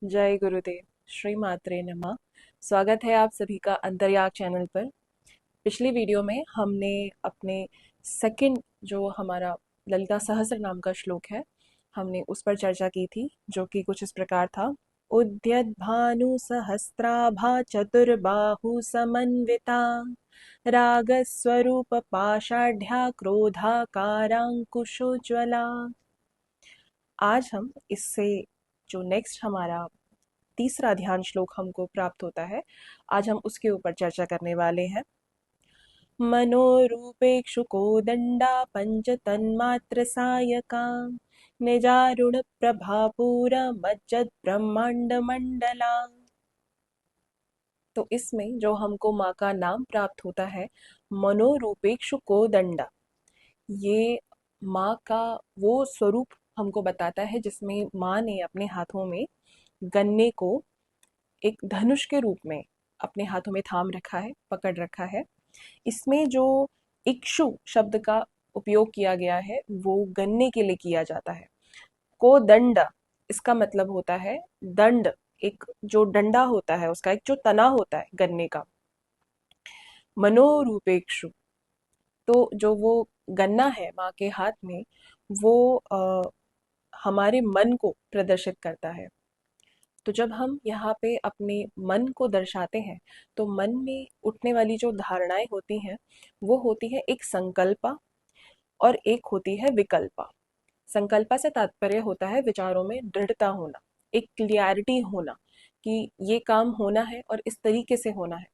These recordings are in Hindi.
जय गुरुदेव। श्री मात्रे नमः। स्वागत है आप सभी का अंतर्याग चैनल पर। पिछली वीडियो में हमने अपने सेकंड जो हमारा ललिता सहस्त्र नाम का श्लोक है, हमने उस पर चर्चा की थी, जो कि कुछ इस प्रकार था। उद्यत भानु सहस्त्राभा चतुर्बाहु समन्विता राग स्वरूप पाषाढ़्या क्रोधाकारांकुशोज्वला। आज हम इससे जो नेक्स्ट हमारा तीसरा ध्यान श्लोक हमको प्राप्त होता है, आज हम उसके ऊपर चर्चा करने वाले हैं। मनोरूपेक्षु कोदंडा पंच तन्मात्र सायका निजारुण प्रभापूरा मज्जत ब्रह्मांड मंडला। तो इसमें जो हमको माँ का नाम प्राप्त होता है, मनोरूपेक्षु कोदंडा, ये माँ का वो स्वरूप हमको बताता है जिसमें माँ ने अपने हाथों में गन्ने को एक धनुष के रूप में अपने हाथों में थाम रखा है, पकड़ रखा है। इसमें जो इक्षु शब्द का उपयोग किया गया है वो गन्ने के लिए किया जाता है। को दंड, इसका मतलब होता है दंड, एक जो डंडा होता है उसका एक जो तना होता है गन्ने का। मनोरूपेक्षु, तो जो वो गन्ना है माँ के हाथ में, वो हमारे मन को प्रदर्शित करता है। तो जब हम यहाँ पे अपने मन को दर्शाते हैं, तो मन में उठने वाली जो धारणाएं होती हैं वो होती है एक संकल्पा और एक होती है विकल्पा। संकल्पा से तात्पर्य होता है विचारों में दृढ़ता होना, एक क्लियरिटी होना कि ये काम होना है और इस तरीके से होना है।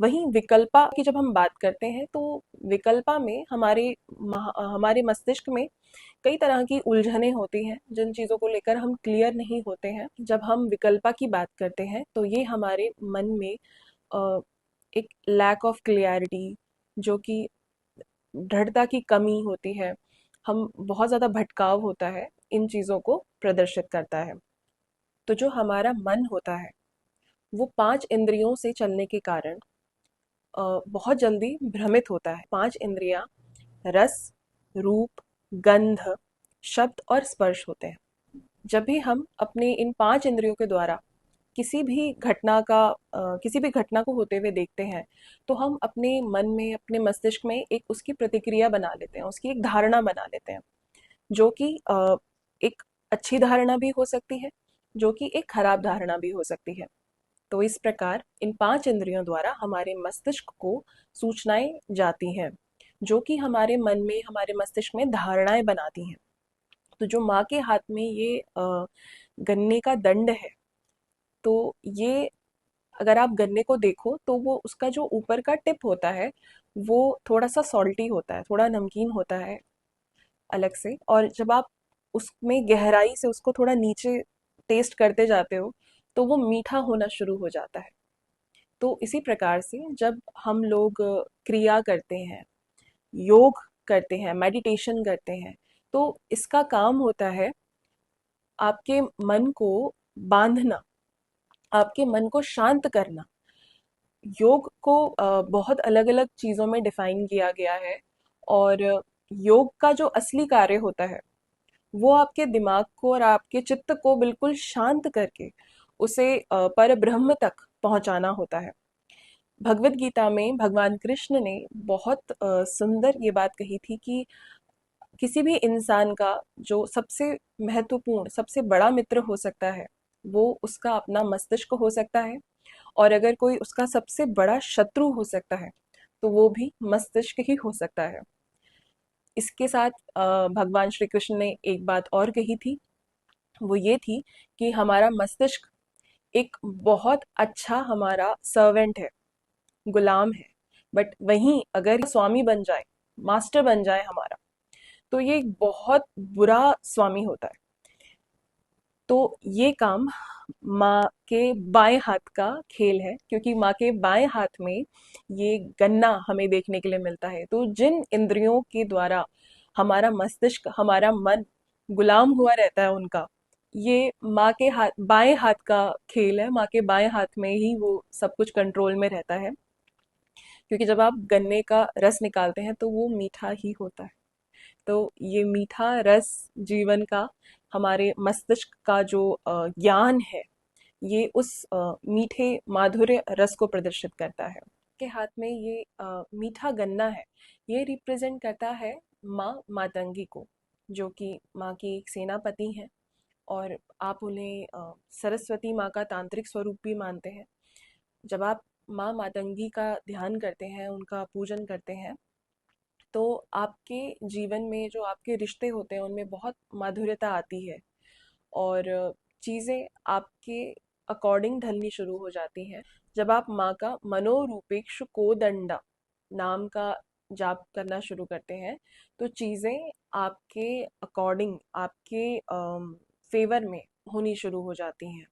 वहीं विकल्पा की जब हम बात करते हैं, तो विकल्पा में हमारे मस्तिष्क में कई तरह की उलझनें होती हैं जिन चीज़ों को लेकर हम क्लियर नहीं होते हैं। जब हम विकल्पा की बात करते हैं तो ये हमारे मन में अ, एक लैक ऑफ क्लियरिटी, जो कि दृढ़ता की कमी होती है, हम बहुत ज़्यादा भटकाव होता है, इन चीज़ों को प्रदर्शित करता है। तो जो हमारा मन होता है वो 5 इंद्रियों से चलने के कारण बहुत जल्दी भ्रमित होता है। 5 इंद्रियां रस, रूप, गंध, शब्द और स्पर्श होते हैं। जब भी हम अपने इन 5 इंद्रियों के द्वारा किसी भी घटना को होते हुए देखते हैं, तो हम अपने मन में, अपने मस्तिष्क में एक उसकी प्रतिक्रिया बना लेते हैं, उसकी एक धारणा बना लेते हैं, जो कि एक अच्छी धारणा भी हो सकती है, जो कि एक खराब धारणा भी हो सकती है। तो इस प्रकार इन 5 इंद्रियों द्वारा हमारे मस्तिष्क को सूचनाएं जाती हैं, जो कि हमारे मन में, हमारे मस्तिष्क में धारणाएं बनाती हैं। तो जो माँ के हाथ में ये गन्ने का दंड है, तो ये अगर आप गन्ने को देखो तो वो उसका जो ऊपर का टिप होता है वो थोड़ा सा सॉल्टी होता है, थोड़ा नमकीन होता है अलग से। और जब आप उसमें गहराई से उसको थोड़ा नीचे टेस्ट करते जाते हो, तो वो मीठा होना शुरू हो जाता है। तो इसी प्रकार से जब हम लोग क्रिया करते हैं, योग करते हैं, मेडिटेशन करते हैं, तो इसका काम होता है आपके मन को बांधना, आपके मन को शांत करना। योग को बहुत अलग अलग चीज़ों में डिफाइन किया गया है, और योग का जो असली कार्य होता है वो आपके दिमाग को और आपके चित्त को बिल्कुल शांत करके उसे पर ब्रह्म तक पहुंचाना होता है। भगवत गीता में भगवान कृष्ण ने बहुत सुंदर ये बात कही थी कि किसी भी इंसान का जो सबसे महत्वपूर्ण, सबसे बड़ा मित्र हो सकता है, वो उसका अपना मस्तिष्क हो सकता है। और अगर कोई उसका सबसे बड़ा शत्रु हो सकता है, तो वो भी मस्तिष्क ही हो सकता है। इसके साथ भगवान श्री कृष्ण ने एक बात और कही थी, वो ये थी कि हमारा मस्तिष्क एक बहुत अच्छा हमारा सर्वेंट है, गुलाम है। बट वहीं अगर स्वामी बन जाए, मास्टर बन जाए हमारा, तो ये एक बहुत बुरा स्वामी होता है। तो ये काम माँ के बाएं हाथ का खेल है, क्योंकि माँ के बाएं हाथ में ये गन्ना हमें देखने के लिए मिलता है। तो जिन इंद्रियों के द्वारा हमारा मस्तिष्क, हमारा मन गुलाम हुआ रहता है उनका, ये माँ के हाथ, बाएं हाथ का खेल है। माँ के बाएं हाथ में ही वो सब कुछ कंट्रोल में रहता है, क्योंकि जब आप गन्ने का रस निकालते हैं तो वो मीठा ही होता है। तो ये मीठा रस जीवन का हमारे मस्तिष्क का जो ज्ञान है, ये उस मीठे माधुर्य रस को प्रदर्शित करता है। के हाथ में ये मीठा गन्ना है, ये रिप्रेजेंट करता है माँ मातंगी को, जो कि माँ की एक सेनापति हैं, और आप उन्हें सरस्वती माँ का तांत्रिक स्वरूप भी मानते हैं। जब आप माँ मातंगी का ध्यान करते हैं, उनका पूजन करते हैं, तो आपके जीवन में जो आपके रिश्ते होते हैं उनमें बहुत माधुर्यता आती है, और चीज़ें आपके अकॉर्डिंग ढलनी शुरू हो जाती हैं। जब आप माँ का मनोरूपेक्ष कोदंडा नाम का जाप करना शुरू करते हैं, तो चीज़ें आपके अकॉर्डिंग, आपके फेवर में होनी शुरू हो जाती हैं,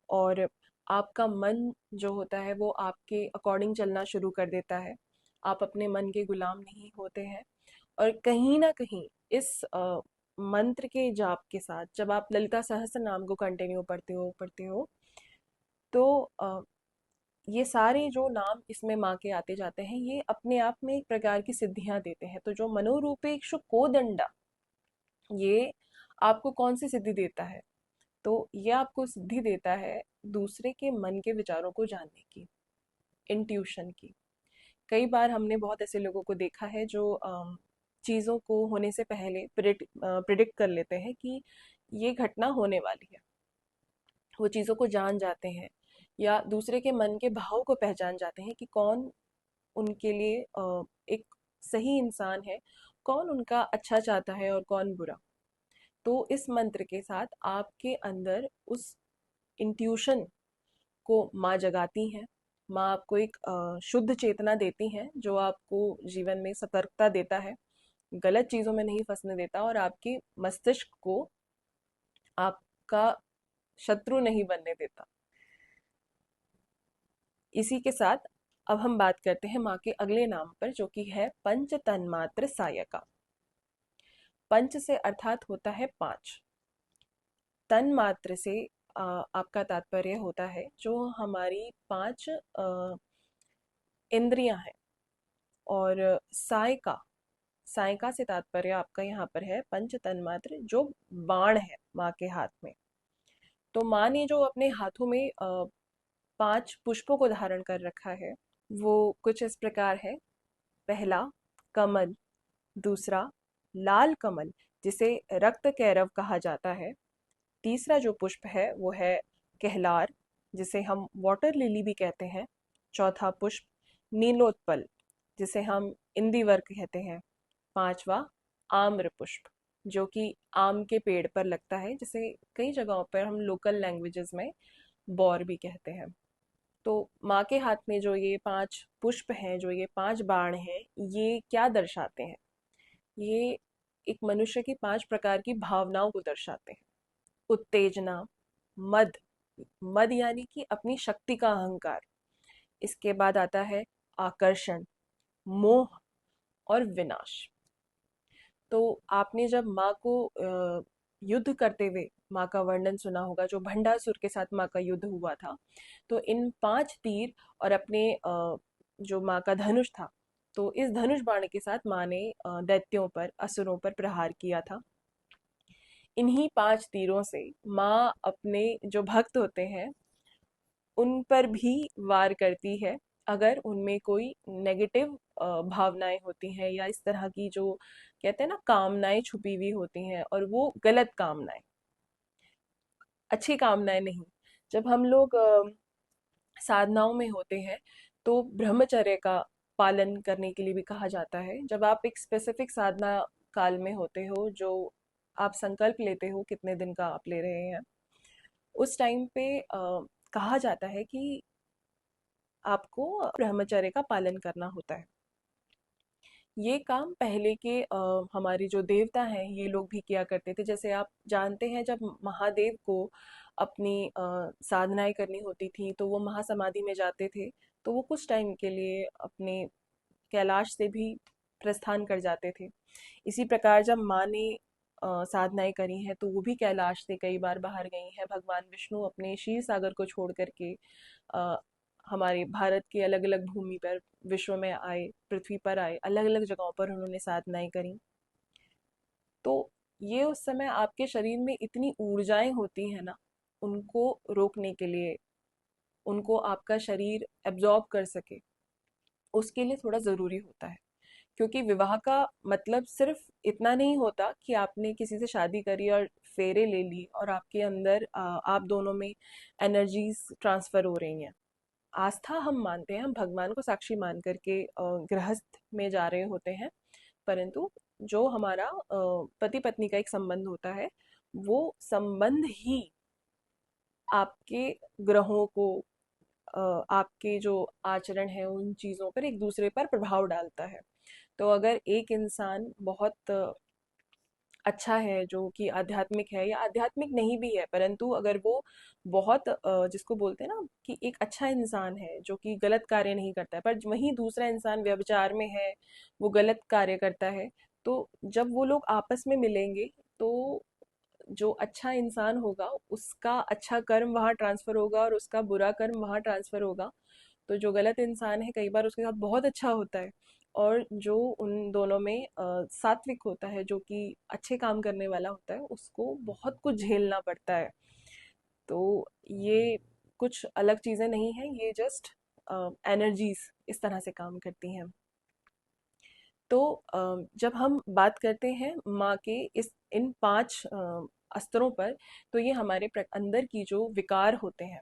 और आपका मन जो होता है वो आपके अकॉर्डिंग चलना शुरू कर देता है। आप अपने मन के गुलाम नहीं होते हैं। और कहीं ना कहीं इस मंत्र के जाप के साथ जब आप ललिता सहस्त्र नाम को कंटिन्यू पढ़ते हो, तो ये सारे जो नाम इसमें माँ के आते जाते हैं, ये अपने आप में एक प्रकार की सिद्धियां देते हैं। तो जो मनोरूपेक्ष कोदंडा, ये आपको कौन सी सिद्धि देता है? तो ये आपको सिद्धि देता है दूसरे के मन के विचारों को जानने की, इंट्यूशन की। कई बार हमने बहुत ऐसे लोगों को देखा है जो चीज़ों को होने से पहले प्रिडिक्ट कर लेते हैं कि ये घटना होने वाली है। वो चीज़ों को जान जाते हैं, या दूसरे के मन के भाव को पहचान जाते हैं कि कौन उनके लिए एक सही इंसान है, कौन उनका अच्छा चाहता है और कौन बुरा। तो इस मंत्र के साथ आपके अंदर उस इंट्यूशन को माँ जगाती हैं। माँ आपको एक शुद्ध चेतना देती हैं, जो आपको जीवन में सतर्कता देता है, गलत चीज़ों में नहीं फंसने देता, और आपके मस्तिष्क को आपका शत्रु नहीं बनने देता। इसी के साथ अब हम बात करते हैं माँ के अगले नाम पर, जो कि है पंच तन्मात्र सायका। पंच से अर्थात होता है पांच। तन मात्र से आपका तात्पर्य होता है जो हमारी पांच इंद्रियां हैं। और सायका, सायका से तात्पर्य आपका यहाँ पर है पंच तन्मात्र, जो बाण है माँ के हाथ में। तो माँ ने जो अपने हाथों में पांच पुष्पों को धारण कर रखा है, वो कुछ इस प्रकार है। पहला कमल, दूसरा लाल कमल, जिसे रक्त कैरव कहा जाता है। तीसरा जो पुष्प है वो है कहलार, जिसे हम वाटर लिली भी कहते हैं। चौथा पुष्प नीलोत्पल, जिसे हम इंदिवर कहते हैं। पांचवा आम्र पुष्प, जो कि आम के पेड़ पर लगता है, जिसे कई जगहों पर हम लोकल लैंग्वेजेस में बौर भी कहते हैं। तो माँ के हाथ में जो ये पांच पुष्प हैं, जो ये पांच बाण हैं, ये क्या दर्शाते हैं? ये एक मनुष्य की पांच प्रकार की भावनाओं को दर्शाते हैं। उत्तेजना, मद, मद यानी कि अपनी शक्ति का अहंकार। इसके बाद आता है आकर्षण, मोह और विनाश। तो आपने जब माँ को युद्ध करते हुए माँ का वर्णन सुना होगा, जो भंडासुर के साथ माँ का युद्ध हुआ था, तो इन पांच तीर और अपने जो माँ का धनुष था, तो इस धनुष बाण के साथ माँ ने दैत्यों पर, असुरों पर प्रहार किया था। इन्हीं पांच तीरों से माँ अपने जो भक्त होते हैं उन पर भी वार करती है, अगर उनमें कोई नेगेटिव भावनाएं होती हैं, या इस तरह की जो कहते हैं ना कामनाएं छुपी हुई होती हैं, और वो गलत कामनाएं, अच्छी कामनाएं नहीं। जब हम लोग साधनाओं में होते हैं, तो ब्रह्मचर्य का पालन करने के लिए भी कहा जाता है। जब आप एक स्पेसिफिक साधना काल में होते हो, जो आप संकल्प लेते हो कितने दिन का आप ले रहे हैं, उस टाइम पे कहा जाता है कि आपको ब्रह्मचर्य का पालन करना होता है। ये काम पहले के हमारे जो देवता हैं ये लोग भी किया करते थे। जैसे आप जानते हैं, जब महादेव को अपनी साधनाएं करनी होती थी, तो वो महासमाधि में जाते थे। तो वो कुछ टाइम के लिए अपने कैलाश से भी प्रस्थान कर जाते थे। इसी प्रकार जब माँ ने साधनाएं करी हैं, तो वो भी कैलाश से कई बार बाहर गई हैं। भगवान विष्णु अपने क्षीर सागर को छोड़ करके अ, हमारे भारत के अलग अलग भूमि पर, विश्व में आए, पृथ्वी पर आए, अलग अलग जगहों पर उन्होंने साधनाएं करी। तो ये उस समय आपके शरीर में इतनी ऊर्जाएं होती हैं ना, उनको रोकने के लिए, उनको आपका शरीर एब्जॉर्ब कर सके, उसके लिए थोड़ा ज़रूरी होता है। क्योंकि विवाह का मतलब सिर्फ इतना नहीं होता कि आपने किसी से शादी करी और फेरे ले ली और आपके अंदर आप दोनों में एनर्जीज ट्रांसफर हो रही हैं। आस्था हम मानते हैं, हम भगवान को साक्षी मान करके गृहस्थ में जा रहे होते हैं, परंतु जो हमारा पति पत्नी का एक संबंध होता है, वो संबंध ही आपके ग्रहों को, आपके जो आचरण है उन चीज़ों पर, एक दूसरे पर प्रभाव डालता है। तो अगर एक इंसान बहुत अच्छा है, जो कि आध्यात्मिक है या आध्यात्मिक नहीं भी है, परंतु अगर वो बहुत जिसको बोलते हैं ना कि एक अच्छा इंसान है जो कि गलत कार्य नहीं करता है, पर वहीं दूसरा इंसान व्यभिचार में है, वो गलत कार्य करता है, तो जब वो लोग आपस में मिलेंगे, तो जो अच्छा इंसान होगा उसका अच्छा कर्म वहाँ ट्रांसफर होगा और उसका बुरा कर्म वहाँ ट्रांसफर होगा। तो जो गलत इंसान है कई बार उसके साथ बहुत अच्छा होता है, और जो उन दोनों में सात्विक होता है, जो कि अच्छे काम करने वाला होता है, उसको बहुत कुछ झेलना पड़ता है। तो ये कुछ अलग चीज़ें नहीं हैं, ये जस्ट एनर्जीज इस तरह से काम करती हैं। तो जब हम बात करते हैं माँ के इस इन 5 स्तरों पर, तो ये हमारे अंदर की जो विकार होते हैं,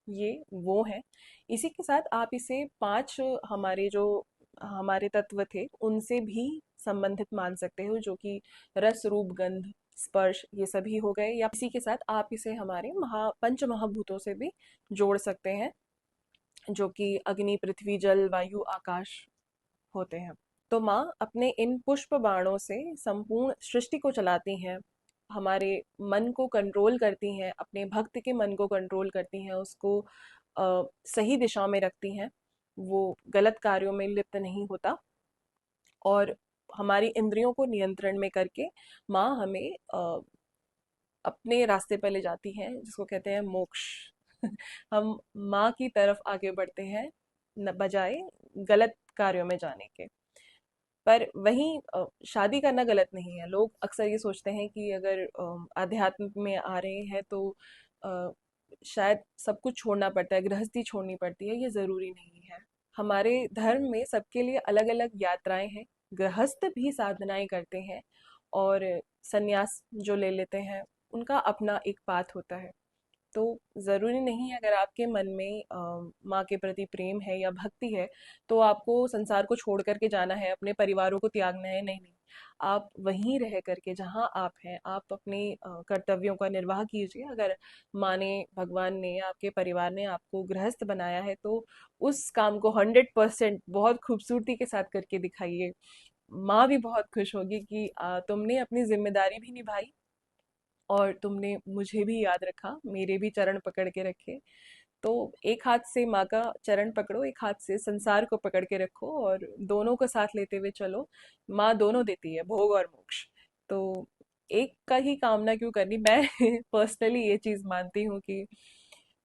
ये वो हैं। इसी के साथ आप इसे 5 हमारे जो हमारे तत्व थे उनसे भी संबंधित मान सकते हो, जो कि रस रूप गंध स्पर्श ये सभी हो गए, या इसी के साथ आप इसे हमारे पंच महाभूतों से भी जोड़ सकते हैं, जो कि अग्नि पृथ्वी जल वायु आकाश होते हैं। तो माँ अपने इन पुष्प बाणों से संपूर्ण सृष्टि को चलाती हैं, हमारे मन को कंट्रोल करती हैं, अपने भक्त के मन को कंट्रोल करती हैं, उसको सही दिशा में रखती हैं, वो गलत कार्यों में लिप्त नहीं होता, और हमारी इंद्रियों को नियंत्रण में करके माँ हमें अपने रास्ते पर ले जाती हैं, जिसको कहते हैं मोक्ष। हम माँ की तरफ आगे बढ़ते हैं, न बजाय गलत कार्यों में जाने के। पर वहीं शादी करना गलत नहीं है। लोग अक्सर ये सोचते हैं कि अगर आध्यात्म में आ रहे हैं तो अ, शायद सब कुछ छोड़ना पड़ता है, गृहस्थी छोड़नी पड़ती है। ये ज़रूरी नहीं है। हमारे धर्म में सबके लिए अलग अलग यात्राएं हैं। गृहस्थ भी साधनाएं करते हैं, और संन्यास जो ले लेते हैं, उनका अपना एक पाथ होता है। तो ज़रूरी नहीं है, अगर आपके मन में माँ के प्रति प्रेम है या भक्ति है, तो आपको संसार को छोड़ करके जाना है, अपने परिवारों को त्यागना है। नहीं नहीं, आप वहीं रह करके जहाँ आप हैं, आप अपने कर्तव्यों का निर्वाह कीजिए। अगर माँ ने, भगवान ने, आपके परिवार ने आपको गृहस्थ बनाया है, तो उस काम को 100% बहुत खूबसूरती के साथ करके दिखाइए। माँ भी बहुत खुश होगी कि तुमने अपनी जिम्मेदारी भी निभाई, और तुमने मुझे भी याद रखा, मेरे भी चरण पकड़ के रखे। तो एक हाथ से माँ का चरण पकड़ो, एक हाथ से संसार को पकड़ के रखो, और दोनों को साथ लेते हुए चलो। माँ दोनों देती है, भोग और मोक्ष। तो एक का ही कामना क्यों करनी। मैं पर्सनली ये चीज मानती हूँ कि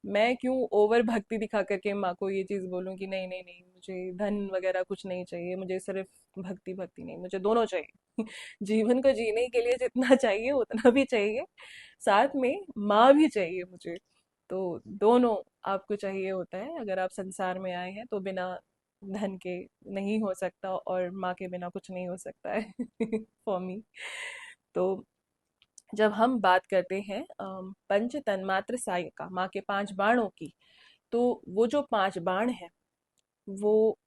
मैं क्यों ओवर भक्ति दिखा करके माँ को ये चीज बोलूँ कि नहीं नहीं नहीं, मुझे धन वगैरह कुछ नहीं चाहिए, मुझे सिर्फ भक्ति भक्ति नहीं, मुझे दोनों चाहिए। जीवन को जीने के लिए जितना चाहिए उतना भी चाहिए, साथ में माँ भी चाहिए मुझे। तो दोनों आपको चाहिए होता है। अगर आप संसार में आए हैं तो बिना धन के नहीं हो सकता, और माँ के बिना कुछ नहीं हो सकता है। For me. तो जब हम बात करते हैं पंच तन्मात्र सायिका, माँ के 5 बाणों की, तो वो जो 5 बाण हैं, वो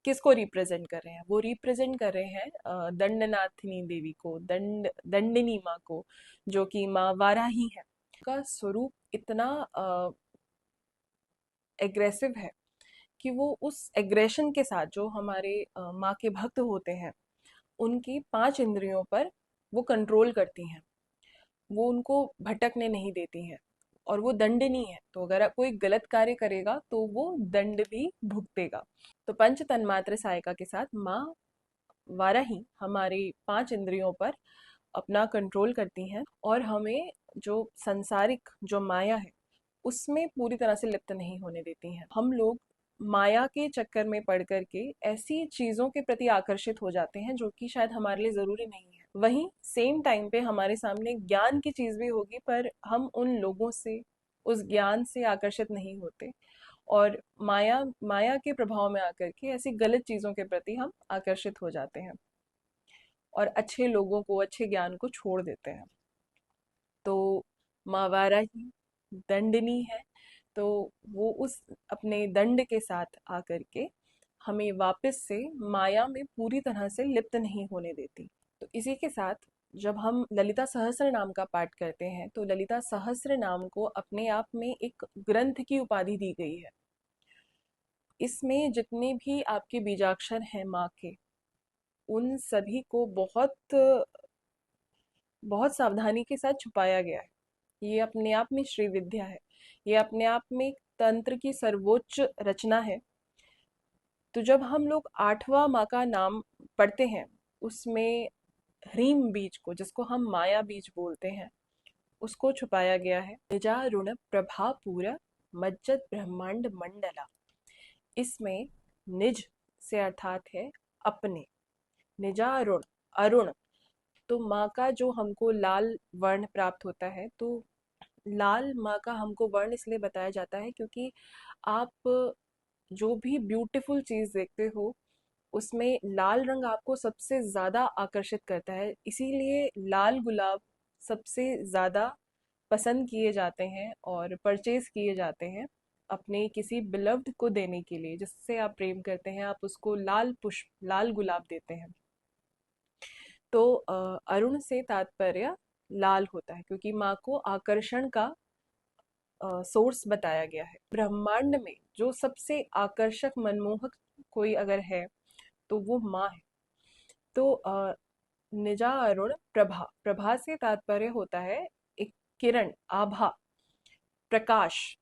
किसको रिप्रेजेंट कर रहे हैं? वो रिप्रेजेंट कर रहे हैं दंडनाथिनी देवी को, दंडिनी माँ को, जो कि माँ वाराही है। का स्वरूप इतना एग्रेसिव है कि वो उस एग्रेशन के साथ, जो हमारे माँ के भक्त होते हैं, उनकी 5 इंद्रियों पर वो कंट्रोल करती हैं, वो उनको भटकने नहीं देती हैं, और वो दंडनीय है। तो अगर आप कोई गलत कार्य करेगा तो वो दंड भी भुगतेगा। तो पंच तन्मात्र सहायिका के साथ माँ वाराही हमारी 5 इंद्रियों पर अपना कंट्रोल करती हैं, और हमें जो सांसारिक जो माया है उसमें पूरी तरह से लिप्त नहीं होने देती हैं। हम लोग माया के चक्कर में पड़ करके ऐसी चीजों के प्रति आकर्षित हो जाते हैं जो कि शायद हमारे लिए जरूरी नहीं है। वहीं सेम टाइम पे हमारे सामने ज्ञान की चीज भी होगी, पर हम उन लोगों से, उस ज्ञान से आकर्षित नहीं होते, और माया माया के प्रभाव में आकर के ऐसी गलत चीजों के प्रति हम आकर्षित हो जाते हैं और अच्छे लोगों को, अच्छे ज्ञान को छोड़ देते हैं। तो मावारा ही दंडनी है। तो वो उस अपने दंड के साथ आकर के हमें वापस से माया में पूरी तरह से लिप्त नहीं होने देती। तो इसी के साथ जब हम ललिता सहस्त्र नाम का पाठ करते हैं, तो ललिता सहस्त्र नाम को अपने आप में एक ग्रंथ की उपाधि दी गई है। इसमें जितने भी आपके बीजाक्षर हैं माँ के, उन सभी को बहुत बहुत सावधानी के साथ छुपाया गया है। ये अपने आप में श्री विद्या है। ये अपने आप में तंत्र की सर्वोच्च रचना है। तो जब हम लोग आठवां माँ का नाम पढ़ते हैं, उसमें ह्रीम बीज को, जिसको हम माया बीज बोलते हैं, उसको छुपाया गया है। निजारुण प्रभा पूरा मज्जत ब्रह्मांड मंडला। इसमें निज से अर्थात है अपने, निजारुण, अरुण। तो माँ का जो हमको लाल वर्ण प्राप्त होता है, तो लाल माँ का हमको वर्ण इसलिए बताया जाता है क्योंकि आप जो भी ब्यूटीफुल चीज देखते हो, उसमें लाल रंग आपको सबसे ज्यादा आकर्षित करता है। इसीलिए लाल गुलाब सबसे ज्यादा पसंद किए जाते हैं और परचेज किए जाते हैं अपने किसी बिलव्ड को देने के लिए। जिससे आप प्रेम करते हैं, आप उसको लाल पुष्प, लाल गुलाब देते हैं। तो अरुण से तात्पर्य लाल होता है, क्योंकि माँ को आकर्षण का सोर्स बताया गया है। ब्रह्मांड में जो सबसे आकर्षक, मनमोहक कोई अगर है, तो वो माँ है। तो निजा अरुण प्रभा, प्रभा से तात्पर्य होता है एक किरण, आभा, प्रकाश,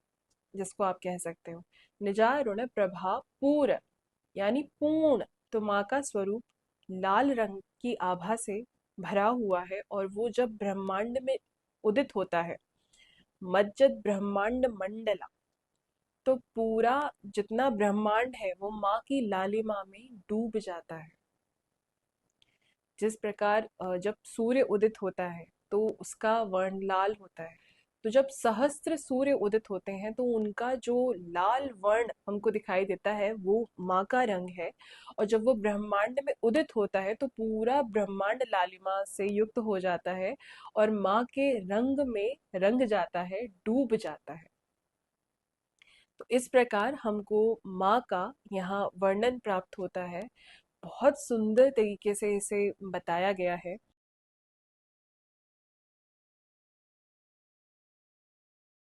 जिसको आप कह सकते हो। निजा अरुण प्रभा पूर, यानी पूर्ण। तो माँ का स्वरूप लाल रंग की आभा से भरा हुआ है, और वो जब ब्रह्मांड में उदित होता है, मज्जत ब्रह्मांड मंडला, तो पूरा जितना ब्रह्मांड है वो माँ की लालिमा में डूब जाता है। जिस प्रकार जब सूर्य उदित होता है तो उसका वर्ण लाल होता है, तो जब सहस्त्र सूर्य उदित होते हैं तो उनका जो लाल वर्ण हमको दिखाई देता है वो माँ का रंग है। और जब वो ब्रह्मांड में उदित होता है तो पूरा ब्रह्मांड लालिमा से युक्त हो जाता है और माँ के रंग में रंग जाता है, डूब जाता है। तो इस प्रकार हमको माँ का यहाँ वर्णन प्राप्त होता है। बहुत सुंदर तरीके से इसे बताया गया है।